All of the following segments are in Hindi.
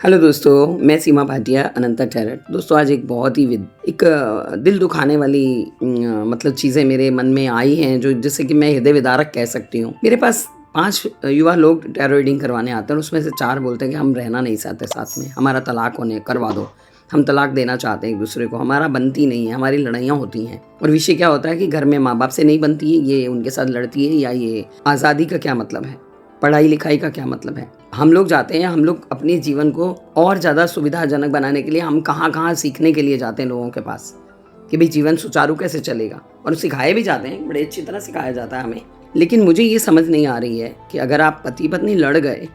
हेलो दोस्तों, मैं सीमा भाटिया अनंता टैरट। दोस्तों आज एक बहुत ही दिल दुखाने वाली मतलब चीज़ें मेरे मन में आई हैं जो जिससे कि मैं हृदय विदारक कह सकती हूँ। मेरे पास 5 युवा लोग टैरो रीडिंग करवाने आते हैं और उसमें से 4 बोलते हैं कि हम रहना नहीं चाहते साथ में, हमारा तलाक होने करवा दो। हम तलाक देना चाहते हैं एक दूसरे को, हमारा बनती नहीं है, हमारी लड़ाइयाँ होती हैं। और विषय क्या होता है कि घर में माँ बाप से नहीं बनती है, ये उनके साथ लड़ती है, या ये आज़ादी का क्या मतलब है, पढ़ाई लिखाई का क्या मतलब है। हम लोग जाते हैं, हम लोग अपने जीवन को और ज़्यादा सुविधाजनक बनाने के लिए हम कहाँ सीखने के लिए जाते हैं लोगों के पास कि भाई जीवन सुचारू कैसे चलेगा, और सिखाए भी जाते हैं, बड़े अच्छी तरह सिखाया जाता है हमें। लेकिन मुझे ये समझ नहीं आ रही है कि अगर आप पति पत्नी लड़ गए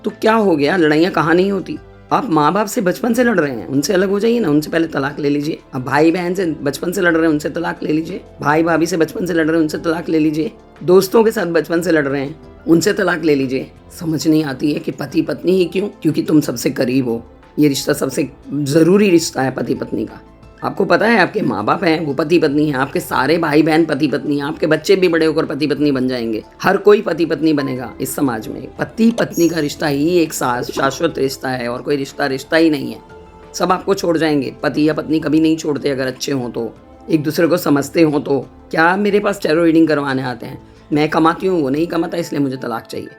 तो क्या हो गया, लड़ाइयाँ कहाँ नहीं होती। आप माँ बाप से बचपन से लड़ रहे हैं, उनसे अलग हो जाइए ना, उनसे पहले तलाक ले लीजिए। अब भाई बहन से बचपन से लड़ रहे हैं, उनसे तलाक ले लीजिए। भाई भाभी से बचपन से लड़ रहे हैं, उनसे तलाक ले लीजिए। दोस्तों के साथ बचपन से लड़ रहे हैं, उनसे तलाक ले लीजिए। समझ नहीं आती है कि पति पत्नी ही क्यों, क्योंकि तुम सबसे करीब हो। ये रिश्ता सबसे ज़रूरी रिश्ता है पति पत्नी का। आपको पता है आपके माँ बाप हैं वो पति पत्नी हैं, आपके सारे भाई बहन पति पत्नी हैं, आपके बच्चे भी बड़े होकर पति पत्नी बन जाएंगे। हर कोई पति पत्नी बनेगा इस समाज में। पति पत्नी का रिश्ता ही एक शाश्वत रिश्ता है, और कोई रिश्ता ही नहीं है। सब आपको छोड़ जाएंगे, पति या पत्नी कभी नहीं छोड़ते अगर अच्छे हों तो, एक दूसरे को समझते हों तो। क्या मेरे पास टैरो रीडिंग करवाने आते हैं, मैं कमाती हूँ वो नहीं कमाता इसलिए मुझे तलाक चाहिए।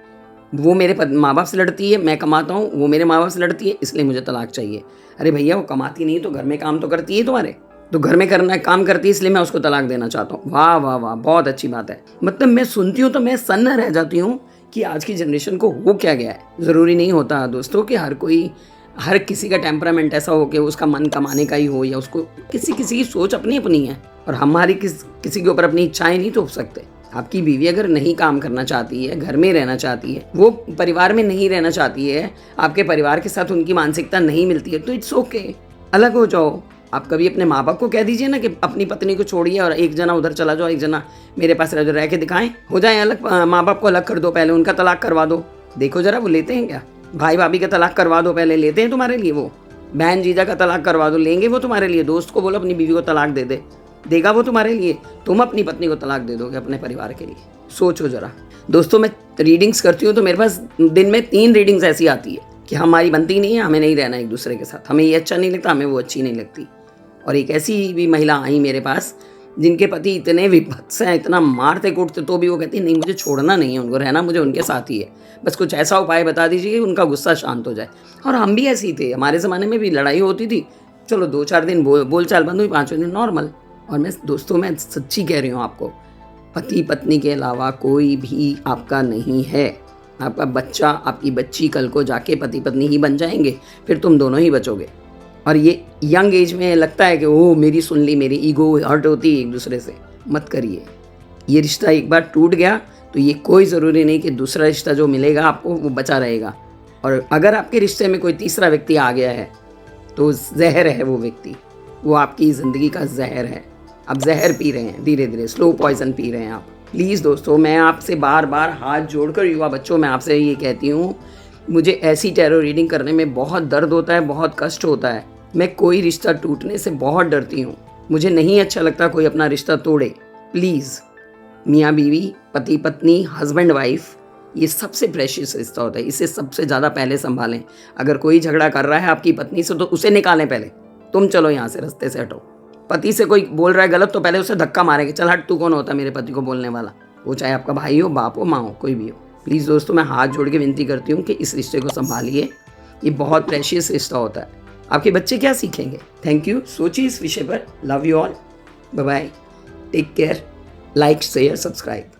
वो मेरे माँ बाप से लड़ती है, मैं कमाता हूँ, वो मेरे माँ बाप से लड़ती है इसलिए मुझे तलाक चाहिए। अरे भैया वो कमाती नहीं तो घर में काम तो करती है तुम्हारे, तो घर में करना काम करती है इसलिए मैं उसको तलाक देना चाहता हूँ। वाह वाह वाह, बहुत अच्छी बात है। मतलब मैं सुनती हूँ तो मैं सन्न रह जाती हूँ कि आज की जनरेशन को हो क्या गया है। ज़रूरी नहीं होता दोस्तों कि हर किसी का टेम्परामेंट ऐसा हो कि उसका मन कमाने का ही हो, या उसको किसी की सोच अपनी अपनी है, और हमारी किसी के ऊपर अपनी इच्छाएं नहीं थोप सकते। आपकी बीवी अगर नहीं काम करना चाहती है, घर में रहना चाहती है, वो परिवार में नहीं रहना चाहती है, आपके परिवार के साथ उनकी मानसिकता नहीं मिलती है, तो इट्स ओके, अलग हो जाओ। आप कभी अपने माँ बाप को कह दीजिए ना कि अपनी पत्नी को छोड़िए और एक जना उधर चला जाओ, एक जना मेरे पास रह के दिखाएं, हो जाए अलग। माँ बाप को अलग कर दो, पहले उनका तलाक करवा दो। देखो जरा वो लेते हैं क्या। भाई भाभी का तलाक करवा दो, पहले लेते हैं तुम्हारे लिए। वो बहन जीजा का तलाक करवा दो, लेंगे वो तुम्हारे लिए। दोस्त को बोलो अपनी बीवी को तलाक दे दे, देगा वो तुम्हारे लिए। तुम अपनी पत्नी को तलाक दे दोगे अपने परिवार के लिए, सोचो जरा। दोस्तों मैं रीडिंग्स करती हूँ तो मेरे पास दिन में 3 रीडिंग्स ऐसी आती है कि हमारी बनती नहीं है, हमें नहीं रहना एक दूसरे के साथ, हमें ये अच्छा नहीं लगता, हमें वो अच्छी नहीं लगती। और एक ऐसी भी महिला आई मेरे पास जिनके पति इतने विभत्स हैं, इतना मारते कूटते, तो भी वो कहती नहीं मुझे छोड़ना नहीं है, उनको रहना मुझे उनके साथ ही है, बस कुछ ऐसा उपाय बता दीजिए कि उनका गुस्सा शांत हो जाए। और हम भी ऐसे ही थे, हमारे ज़माने में भी लड़ाई होती थी, चलो 2-4 दिन बोलचाल बंद हुई, 5वें दिन नॉर्मल। और मैं दोस्तों मैं सच्ची कह रही हूँ आपको, पति पत्नी के अलावा कोई भी आपका नहीं है। आपका बच्चा, आपकी बच्ची कल को जाके पति पत्नी ही बन जाएंगे, फिर तुम दोनों ही बचोगे। और ये यंग एज में लगता है कि ओ मेरी सुन ली, मेरी ईगो हर्ट होती है एक दूसरे से। मत करिए। ये रिश्ता एक बार टूट गया तो ये कोई ज़रूरी नहीं कि दूसरा रिश्ता जो मिलेगा आपको वो बचा रहेगा। और अगर आपके रिश्ते में कोई तीसरा व्यक्ति आ गया है तो जहर है वो व्यक्ति, वो आपकी ज़िंदगी का जहर है। आप जहर पी रहे हैं, धीरे धीरे स्लो पॉइजन पी रहे हैं आप। प्लीज़ दोस्तों मैं आपसे बार बार हाथ जोड़कर, युवा बच्चों मैं आपसे ये कहती हूँ, मुझे ऐसी टैरो रीडिंग करने में बहुत दर्द होता है, बहुत कष्ट होता है। मैं कोई रिश्ता टूटने से बहुत डरती हूँ, मुझे नहीं अच्छा लगता कोई अपना रिश्ता तोड़े। प्लीज़, मियाँ बीवी, पति पत्नी, हस्बैंड वाइफ, ये सबसे प्रेशियस रिश्ता होता है, इसे सबसे ज़्यादा पहले संभालें। अगर कोई झगड़ा कर रहा है आपकी पत्नी से तो उसे निकालें पहले, तुम चलो यहाँ से, रास्ते से हटो। पति से कोई बोल रहा है गलत तो पहले उसे धक्का मारेंगे, चल हट, तू कौन होता है मेरे पति को बोलने वाला, वो चाहे आपका भाई हो, बाप हो, माँ हो, कोई भी हो। प्लीज़ दोस्तों मैं हाथ जोड़ के विनती करती हूँ कि इस रिश्ते को संभालिए, ये बहुत प्रेशियस रिश्ता होता है। आपके बच्चे क्या सीखेंगे। थैंक यू, सोचिए इस विषय पर। Love you all, bye bye, take care, like share subscribe.